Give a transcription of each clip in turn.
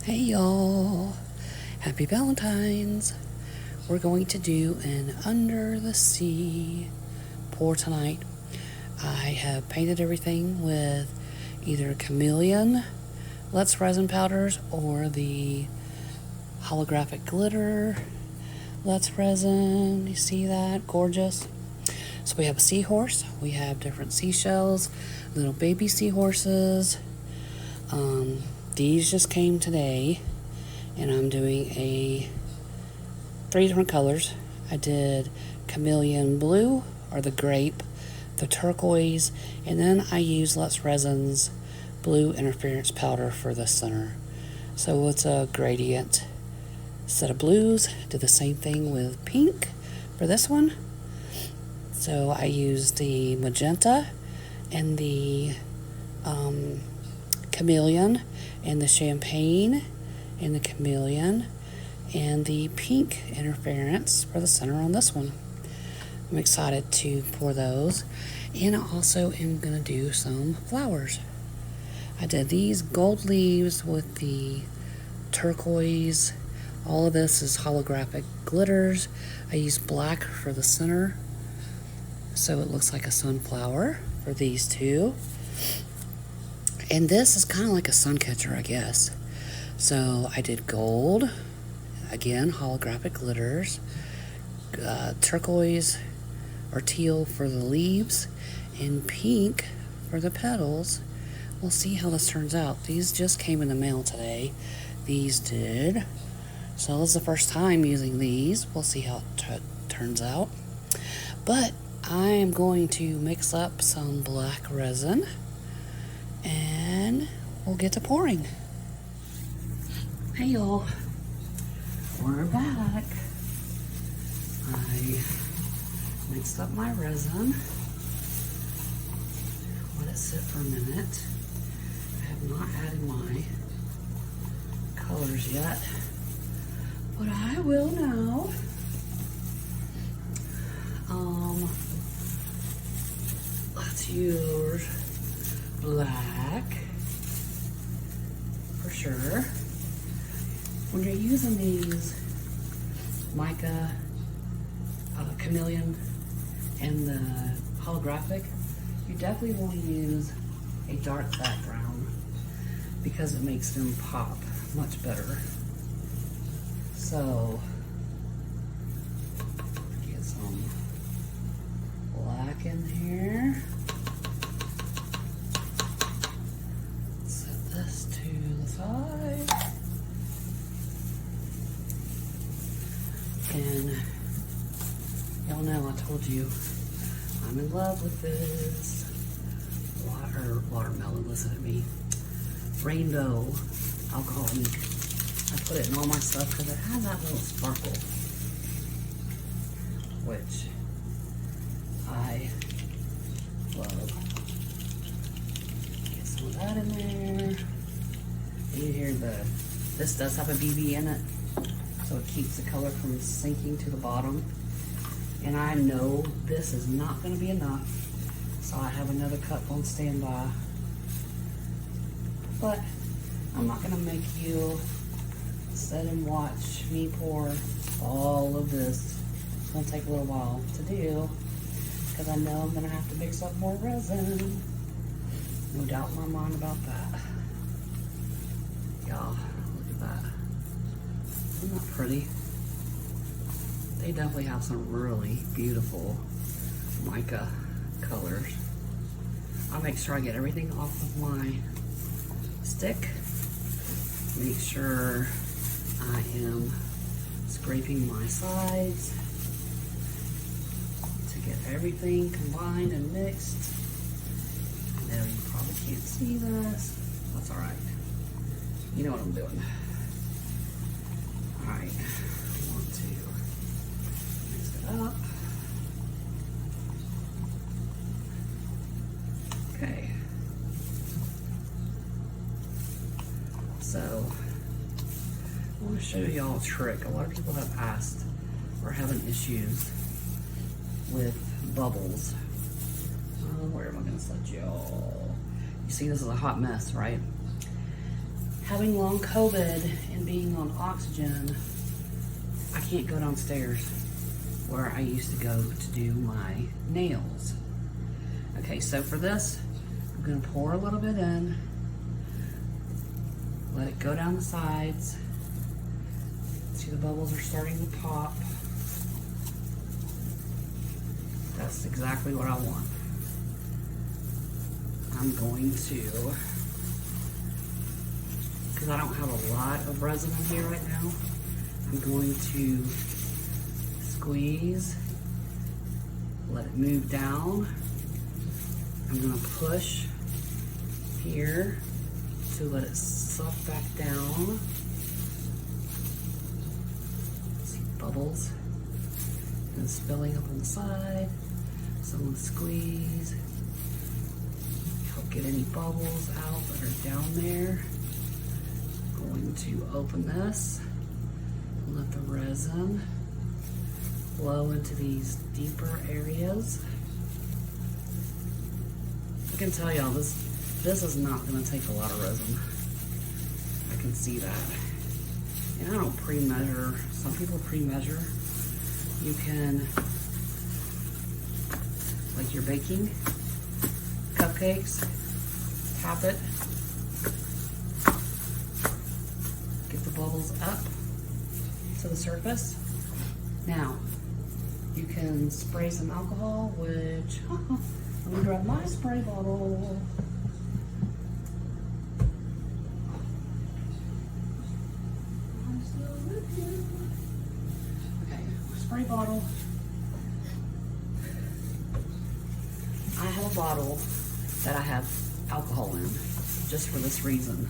Hey y'all, happy Valentines. We're going to do an under the sea pour tonight. I have painted everything with either Chameleon, Let's Resin powders, or the Holographic Glitter, Let's Resin. You see that? Gorgeous. So we have a seahorse, we have different seashells, little baby seahorses. These just came today, and I'm doing three different colors. I did Chameleon blue, or the grape, the turquoise, and then I used Let's Resin's blue interference powder for the center. So it's a gradient set of blues. Did the same thing with pink for this one. So I used the magenta and the Chameleon, and the champagne and the Chameleon, and the pink interference for the center on this one. I'm excited to pour those, and I also am going to do some flowers. I did these gold leaves with the turquoise. All of this is holographic glitters. I used black for the center, so it looks like a sunflower for these two. And this is kind of like a sun catcher, I guess. So I did gold, again, holographic glitters, turquoise or teal for the leaves, and pink for the petals. We'll see how this turns out. These just came in the mail today. These did. So this is the first time using these. We'll see how it turns out. But I am going to mix up some black resin, and we'll get to pouring. Hey y'all, we're back. I mixed up my resin, let it sit for a minute. I have not added my colors yet, but I will now. Let's use black for sure. When you're using these Mica, Chameleon, and the holographic, you definitely want to use a dark background because it makes them pop much better. So get some black in here. Side. And y'all know I told you I'm in love with this watermelon. Listen to me. Rainbow alcohol ink. I put it in all my stuff because it has that little sparkle, which I love. Get some of that in there. You hear this does have a BB in it, so it keeps the color from sinking to the bottom. And I know this is not going to be enough, so I have another cup on standby. But I'm not going to make you sit and watch me pour all of this. It's going to take a little while to do, because I know I'm going to have to mix up more resin. No doubt in my mind about that. Y'all, look at that. Isn't that pretty? They definitely have some really beautiful mica colors. I'll make sure I get everything off of my stick. Make sure I am scraping my sides to get everything combined and mixed. I know you probably can't see this. That's all right. You know what I'm doing. All right, I want to mix it up. Okay. So, I want to show y'all a trick. A lot of people have asked or having issues with bubbles. Where am I going to set y'all? You see this is a hot mess, right? having long COVID and being on oxygen, I can't go downstairs where I used to go to do my nails. Okay, so for this, I'm gonna pour a little bit in, let it go down the sides. See, the bubbles are starting to pop. That's exactly what I want. I'm going to, because I don't have a lot of resin in here right now, I'm going to squeeze, let it move down. I'm gonna push here to let it suck back down. See bubbles and spilling up on the side. So I'm gonna squeeze, help get any bubbles out that are down there. Going to open this and let the resin flow into these deeper areas. I can tell y'all this is not gonna take a lot of resin. I can see that. And I don't pre-measure. Some people pre-measure. You can, like you're baking cupcakes, tap it, get the bubbles up to the surface. Now, you can spray some alcohol, which, let me grab my spray bottle. I'm still with you. Okay, spray bottle. I have a bottle that I have alcohol in, just for this reason.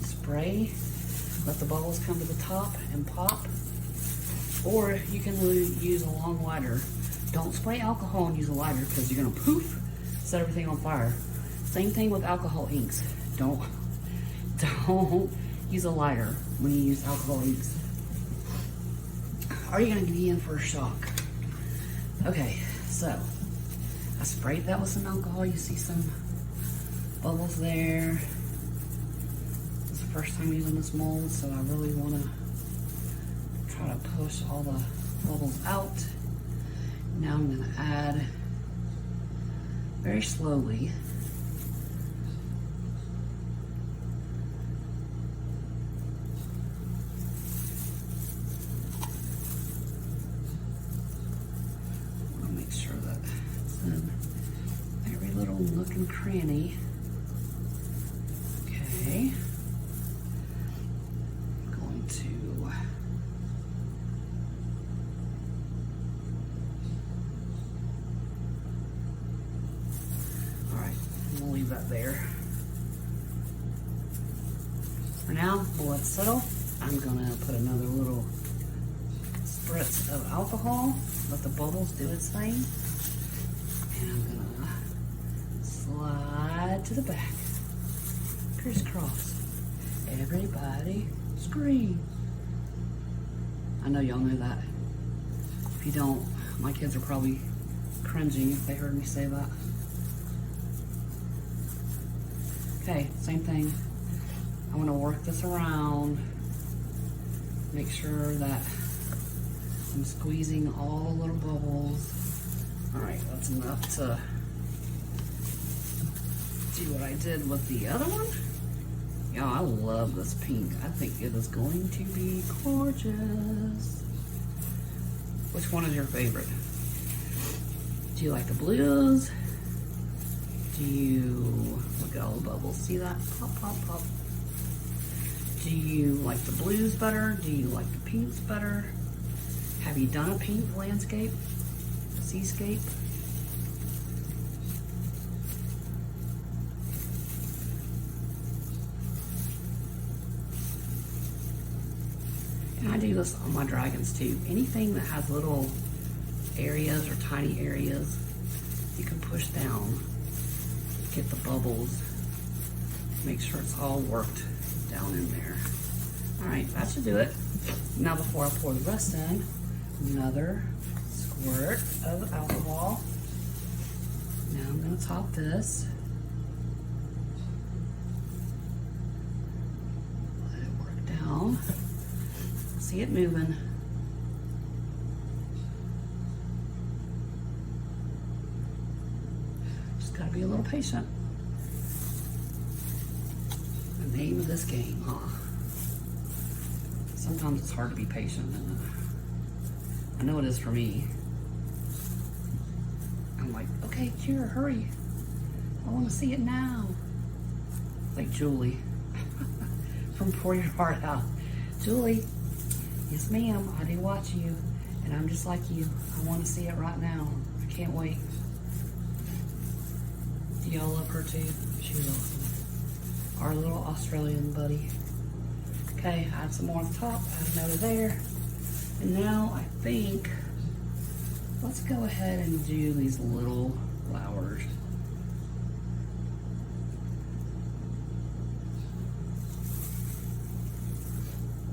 Spray, let the bubbles come to the top and pop. Or you can use a long lighter. Don't spray alcohol and use a lighter because you're gonna poof, set everything on fire. Same thing with alcohol inks. Don't use a lighter when you use alcohol inks. Are you gonna be in for a shock? Okay, so I sprayed that with some alcohol. You see some bubbles there. It's the first time using this mold, so I really wanna try to push all the bubbles out. Now I'm gonna add very slowly I wanna make sure that it's in every little nook and cranny. Okay. I'm going to leave that there. For now, we'll let it settle. I'm gonna put another little spritz of alcohol, let the bubbles do its thing. And I'm gonna slide to the back. Crisscross. Everybody scream. I know y'all know that. If you don't, my kids are probably cringing if they heard me say that. Okay, same thing. I want to work this around, make sure that I'm squeezing all the little bubbles. All right, that's enough to do what I did with the other one. Y'all, I love this pink. I think it is going to be gorgeous. Which one is your favorite? Do you like the blues? Do you, look at all the bubbles, see that? Pop, pop, pop. Do you like the blues better? Do you like the pinks better? Have you done a pink landscape, seascape? And I do this on my dragons too. Anything that has little areas or tiny areas, you can push down. Get the bubbles, make sure it's all worked down in there. All right, that should do it. Now before I pour the rest in, another squirt of alcohol. Now I'm gonna top this. down. See it moving. Just gotta be a little patient. The name of this game, huh? Sometimes it's hard to be patient, isn't it? I know it is for me. I'm like, okay, Kira, hurry. I want to see it now. Like Julie from Pour Your Heart Out. Julie, yes ma'am, I do watch you, and I'm just like you. I want to see it right now. I can't wait. Do y'all love her too? She's awesome. Our little Australian buddy. Okay, add some more on the top, add another there. And now I think, let's go ahead and do these little flowers.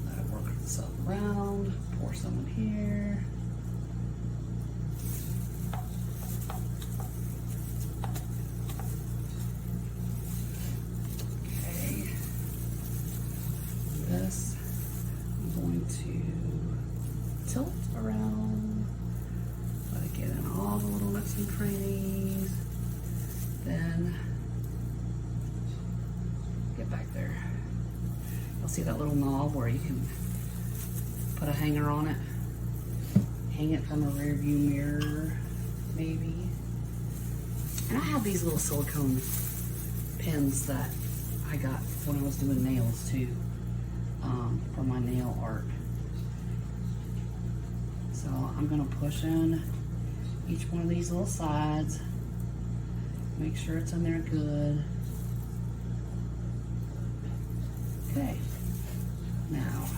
Let it work itself around, pour some in here. This, I'm going to tilt around, let it get in all the little nooks and crannies, then get back there. You'll see that little knob where you can put a hanger on it, hang it from a rear view mirror, maybe. And I have these little silicone pins that I got when I was doing nails too. For my nail art. So I'm gonna push in each one of these little sides, make sure it's in there good. Okay, now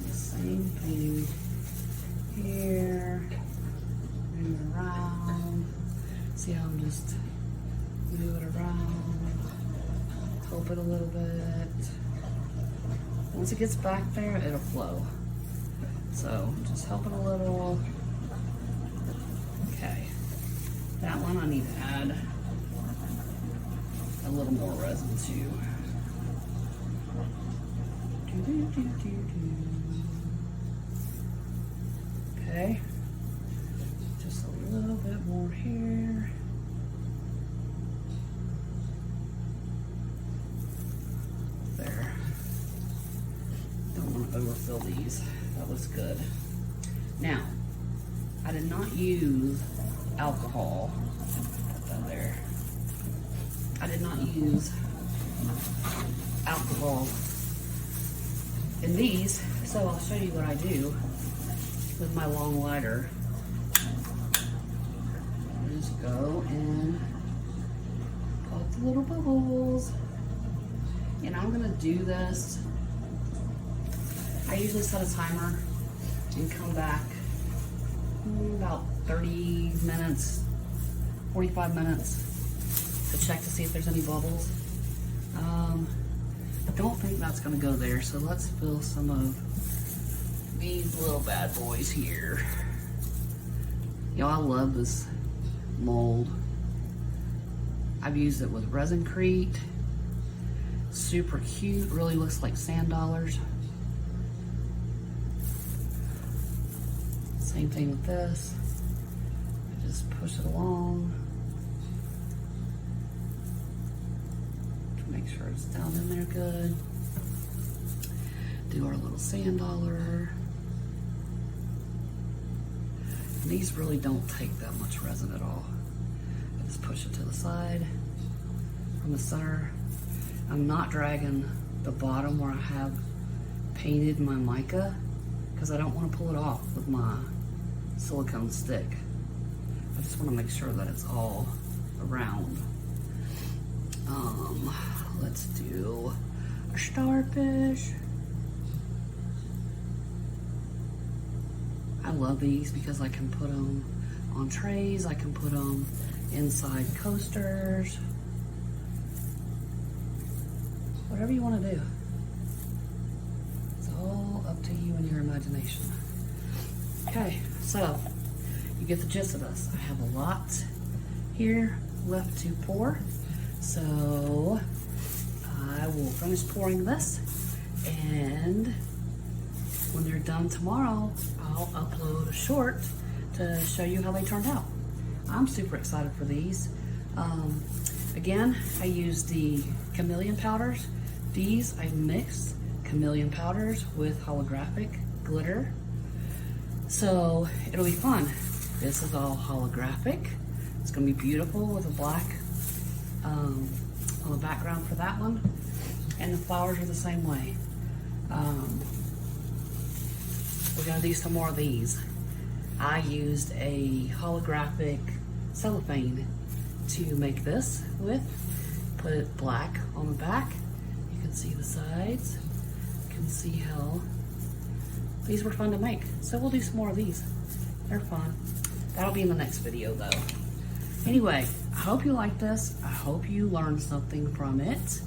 the same thing here, move it around. See how I'm just move it around, help it a little bit. Once it gets back there, it'll flow. So just help it a little. Okay, that one I need to add a little more resin too. Okay, just a little bit more here. There. Don't want to overfill these. That looks good. Now, I did not use alcohol. Put that there. I did not use alcohol in these, so I'll show you what I do with my long lighter. I just go and put the little bubbles. And I'm gonna do this. I usually set a timer and come back about 30 minutes, 45 minutes to check to see if there's any bubbles. I don't think that's gonna go there, so let's fill some of these little bad boys here. Y'all, I love this mold. I've used it with Resincrete. Super cute, really looks like sand dollars. Same thing with this. I just push it along to make sure it's down in there good. Do our little sand dollar. And these really don't take that much resin at all. I just push it to the side from the center. I'm not dragging the bottom where I have painted my mica because I don't want to pull it off with my silicone stick. I just want to make sure that it's all around. Let's do a starfish. I love these because I can put them on trays, I can put them inside coasters. Whatever you want to do. It's all up to you and your imagination. Okay, so you get the gist of this. I have a lot here left to pour. So I will finish pouring this And when they're done tomorrow, I'll upload a short to show you how they turned out. I'm super excited for these. Again, I used the Chameleon powders. These I mixed Chameleon powders with holographic glitter. So it'll be fun. This is all holographic. It's gonna be beautiful with a black on the background for that one. And the flowers are the same way. We're gonna do some more of these. I used a holographic cellophane to make this with. Put it black on the back. You can see the sides. You can see how these were fun to make. So we'll do some more of these. They're fun. That'll be in the next video though. Anyway, I hope you like this. I hope you learned something from it.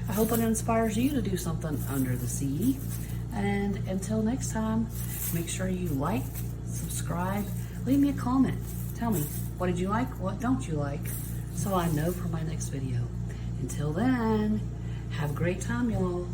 I hope it inspires you to do something under the sea. And until next time, make sure you like, subscribe, leave me a comment. Tell me, what did you like? What don't you like? So I know for my next video. Until then, have a great time, y'all.